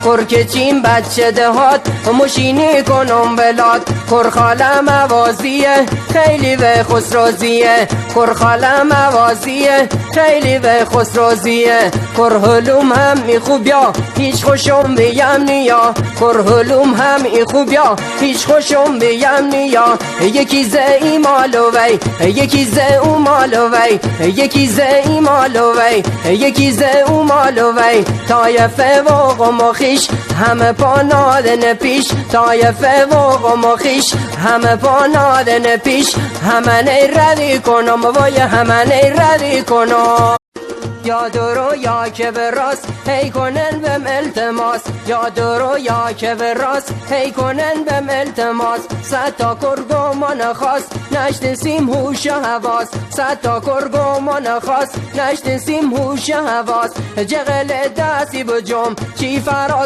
کرکچین بچه دهات مشینی کنم بلاد کرخاله موازیه خیلی به خسروزیه کرخاله موازیه خیلی به خسروزیه کرهلوم هم می خوبیا هیچ خوشم بیم نیا کرهلوم هم ای خوبیا هیچ خوشم بیم نیا یکی زه ای مالو وی یکی زه او مالو وی یکی زه ای مالو وی یکی زه او مالو وی طایفه و غمخیش همه پانادن پیش طایفه و غمخیش همه پانادن پیش همه نی ردی کنم وای همه نی ردی کنم یا درو یا که به راست هی کنن به التماس یا درو یا که به راست هی کنن به التماس صد تا کرگومان خواست نشناسیم هوش حواس صد تا کرگومان خواست نشناسیم هوش حواس جغل دستی بجم چی فراد